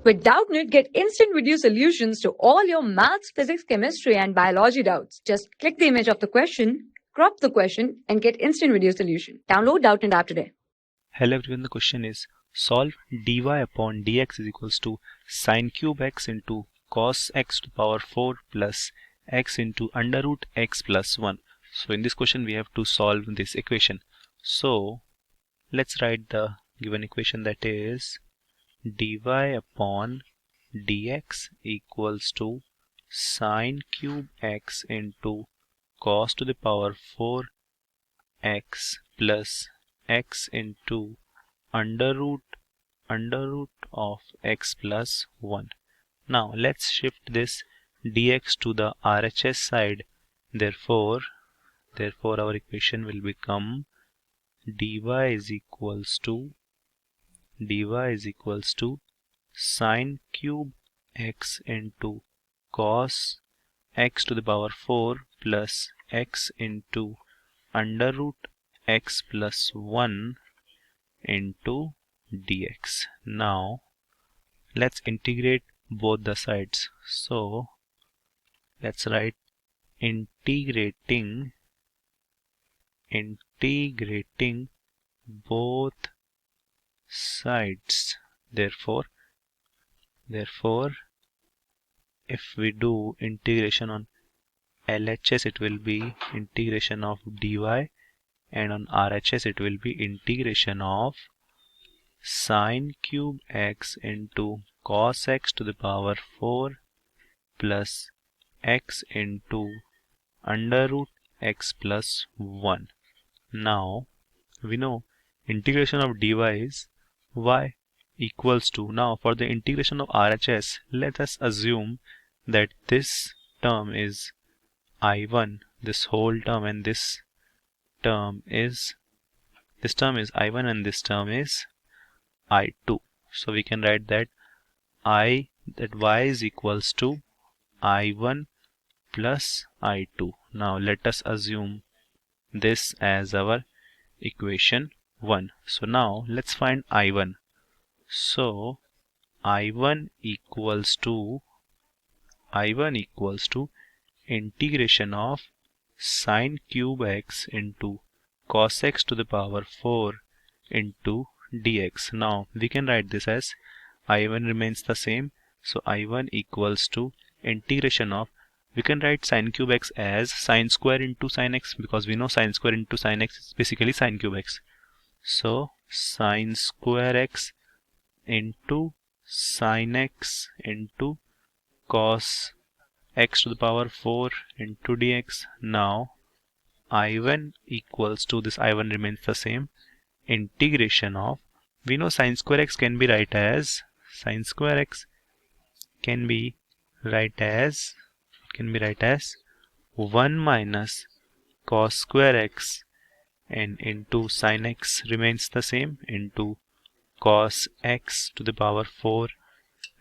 With Doubtnut, get instant video solutions to all your maths, physics, chemistry, and biology doubts. Just click the image of the question, crop the question, and get instant video solution. Download Doubtnut app today. Hello everyone, the question is solve dy upon dx is equals to sine cube x into cos x to the power 4 plus x into under root x plus 1. So in this question we have to solve this equation. So let's write the given equation, that is dy upon dx equals to sine cube x into cos to the power 4 x plus x into under root of x plus 1. Now let's shift this dx to the RHS side. Therefore our equation will become dy is equals to sine cube x into cos x to the power 4 plus x into under root x plus 1 into dx. Now let's integrate both the sides. So let's write integrating both sides. Therefore if we do integration on LHS, it will be integration of dy, and on RHS it will be integration of sine cube x into cos x to the power 4 plus x into under root x plus 1. Now we know integration of dy is y equals to, now for the integration of RHS, let us assume that this term is I1, this whole term, and this term is I1 and this term is I2. So we can write that y is equals to I1 plus I2. Now let us assume this as our equation 1. So now let's find I1. So I1 equals to integration of sine cube x into cos x to the power 4 into dx. Now we can write this as I1 remains the same, so I1 equals to integration of, we can write sine cube x as sine square into sine x, because we know sine square into sine x is basically sine cube x. So sine square x into sine x into cos x to the power 4 into dx. Now I1 equals to, this I1 remains the same, integration of, we know sine square x can be write as 1 minus cos square x, and into sine x remains the same, into cos x to the power 4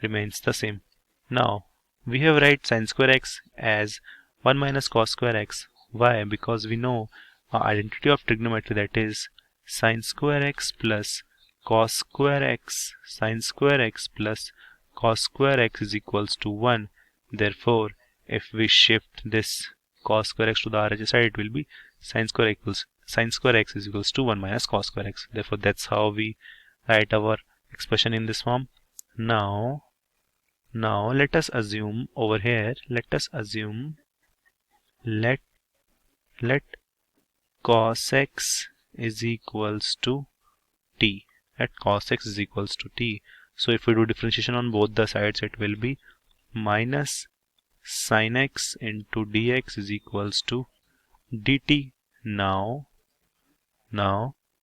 remains the same. Now we have write sine square x as 1 minus cos square x. Why? Because we know our identity of trigonometry, that is sine square x plus cos square x. Sine square x plus cos square x is equals to 1. Therefore if we shift this cos square x to the RHS side, it will be sine square x is equals to 1 minus cos square x. Therefore that's how we write our expression in this form. Now let us assume over here, let cos x is equals to t. Let cos x is equals to t. So if we do differentiation on both the sides, it will be minus sin x into dx is equals to dt. Now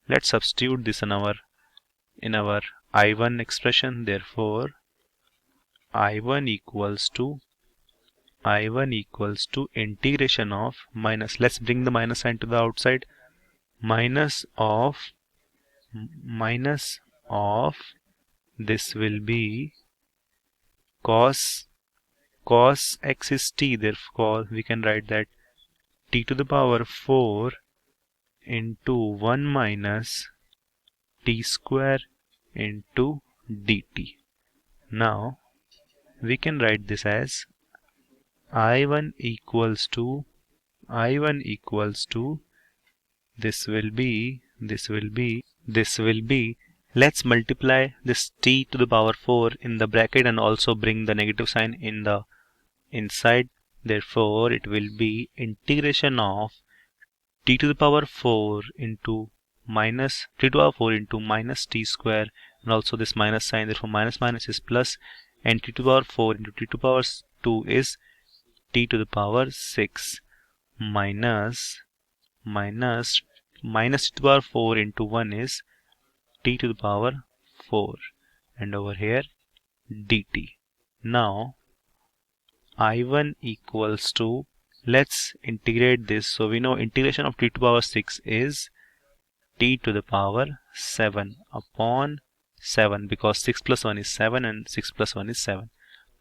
let's substitute this in our I1 expression. Therefore I1 equals to integration of minus, let's bring the minus sign to the outside, minus of this will be cos x is t. Therefore we can write that t to the power 4 into 1 minus t square into dt. Now we can write this as I1 equals to this will be let's multiply this t to the power 4 in the bracket and also bring the negative sign in the inside. Therefore it will be integration of t to the power 4 into minus t to the power 4 into minus t square, and also this minus sign, therefore minus minus is plus, and t to the power 4 into t to the power 2 is t to the power 6 minus minus t to the power 4 into 1 is t to the power 4, and over here dt. Now I1 equals to, let's integrate this. So we know integration of t to the power 6 is t to the power 7 upon 7, because 6 plus 1 is 7 and 6 plus 1 is 7,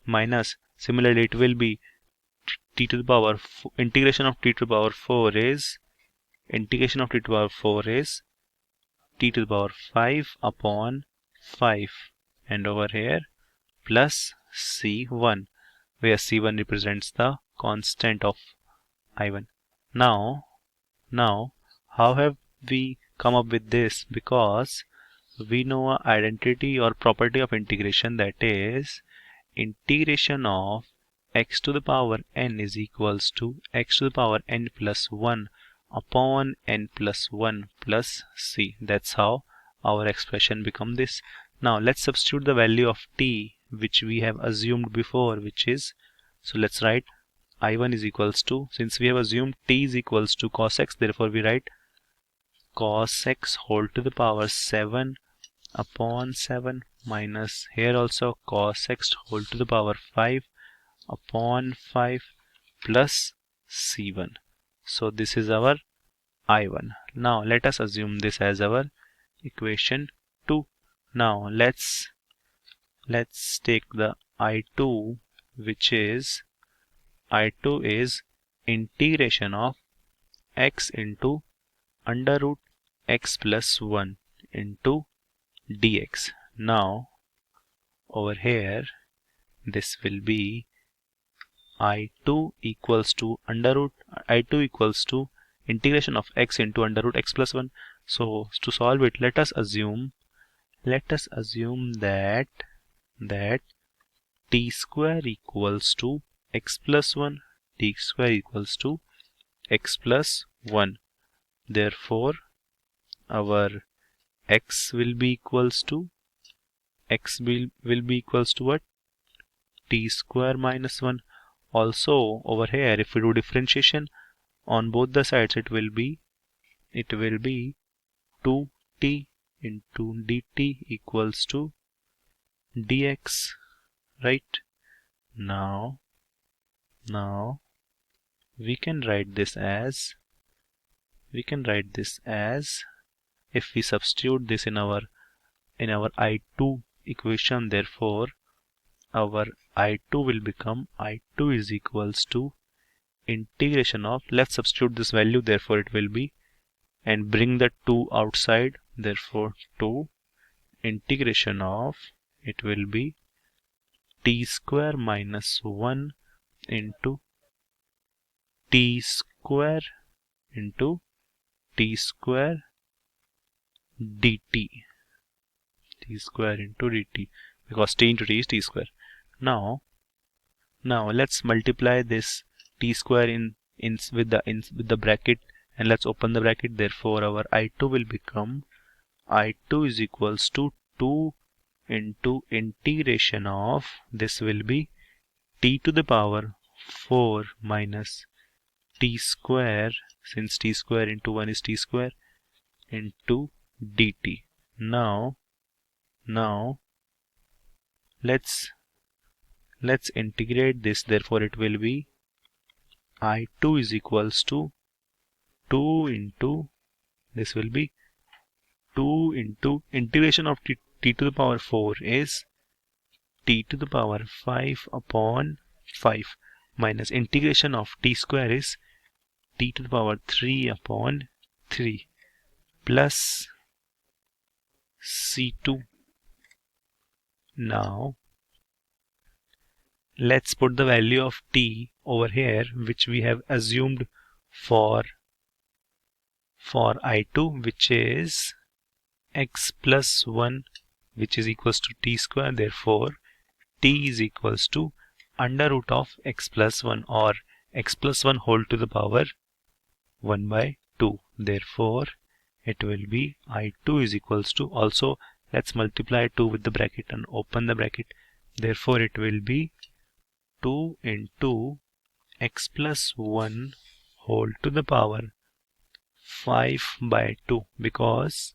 minus similarly it will be t to the power integration of t to the power 4 is t to the power 5 upon 5, and over here plus c1, where c1 represents the constant of I1. Now how have we come up with this? Because we know an identity or property of integration, that is integration of x to the power n is equals to x to the power n plus 1 upon n plus 1 plus c. That's how our expression become this. Now let's substitute the value of t which we have assumed before, which is, so let's write I1 is equals to, since we have assumed t is equals to cos x, therefore we write cos x whole to the power 7 upon 7 minus here also cos x whole to the power 5 upon 5 plus c1. So this is our I1. Now let us assume this as our equation 2. Now let's take the I2, which is integration of x into under root x plus 1 into dx. Now over here this will be I2 equals to integration of x into under root x plus 1. So to solve it, let us assume that t square equals to x plus 1, t square equals to x plus 1. Therefore our x will be equals to what? T square minus 1. Also over here, if we do differentiation on both the sides, it will be 2t into dt equals to dx, right? Now we can write this as if we substitute this in our I2 equation, therefore our I2 will become I2 is equals to integration of, let's substitute this value, therefore it will be, and bring the 2 outside, therefore 2 integration of, it will be t square minus 1 into t square into t square dt, t square into dt, because t into t is t square. Now let's multiply this t square with the bracket, and let's open the bracket. Therefore our I2 will become I2 is equals to 2 into integration of, this will be t to the power 4 minus t square, since t square into 1 is t square, into dt. Now let's integrate this, therefore it will be I2 is equals to 2 into, this will be 2 into integration of t to the power 4 is t to the power 5 upon 5 minus integration of t square is t to the power 3 upon 3 plus c2. Now let's put the value of t over here, which we have assumed for I2, which is x plus 1, which is equals to t square. Therefore t is equals to under root of x plus 1, or x plus 1 whole to the power 1 by 2. Therefore it will be I2 is equals to, also let's multiply 2 with the bracket and open the bracket. Therefore it will be 2 into x plus 1 whole to the power 5 by 2, because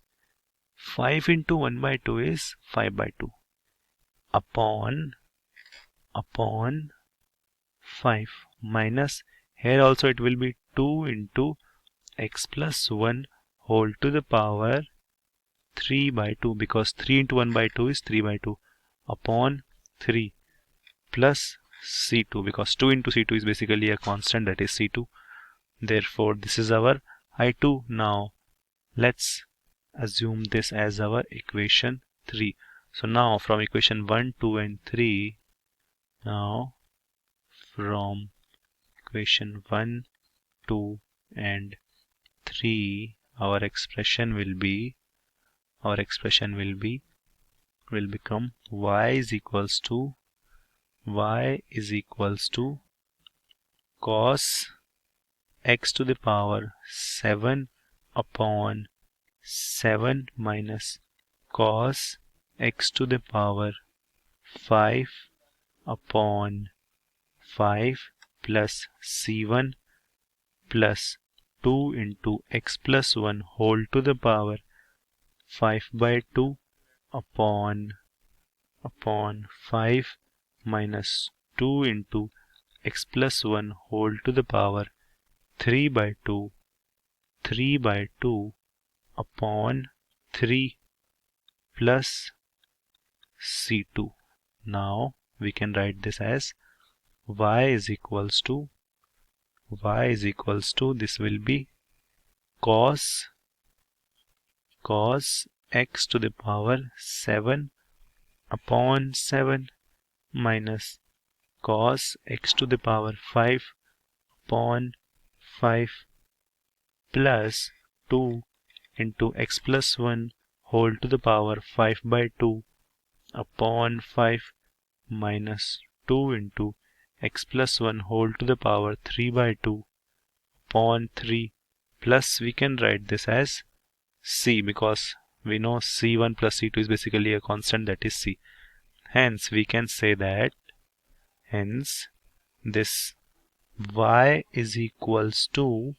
5 into 1 by 2 is 5 by 2, upon 5, minus, here also it will be 2 into x plus 1 whole to the power 3 by 2, because 3 into 1 by 2 is 3 by 2, upon 3, plus C2, because 2 into C2 is basically a constant, that is C2. Therefore this is our I2. Now let's assume this as our equation 3. So now from equation 1, 2 and 3, now from equation 1, 2 and 3, our expression will become y is equals to cos x to the power 7 upon 7 minus cos x to the power 5 upon 5 plus c1 plus 2 into x plus 1 whole to the power 5 by 2 upon 5 minus 2 into x plus 1 whole to the power 3 by 2 upon 3 plus c2. Now we can write this as y is equals to this will be cos x to the power 7 upon 7 minus cos x to the power 5 upon 5 plus 2 into x plus 1 whole to the power 5 by 2 upon 5 minus 2 into x plus 1 whole to the power 3 by 2 upon 3, plus we can write this as c, because we know c1 plus c2 is basically a constant, that is c. Hence we can say that this y is equals to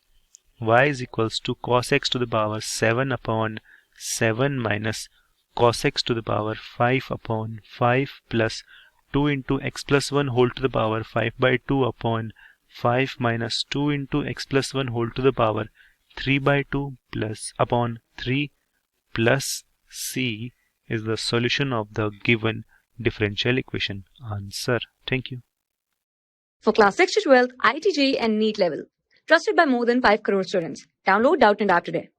cos x to the power 7 upon 7 minus cos x to the power 5 upon 5 plus 2 into x plus 1 whole to the power 5 by 2 upon 5 minus 2 into x plus 1 whole to the power 3 by 2 plus upon 3 plus c is the solution of the given differential equation. Answer. Thank you. For class 6 to 12, IIT JEE and NEET level. Trusted by more than 5 crore students. Download Doubtnut app today.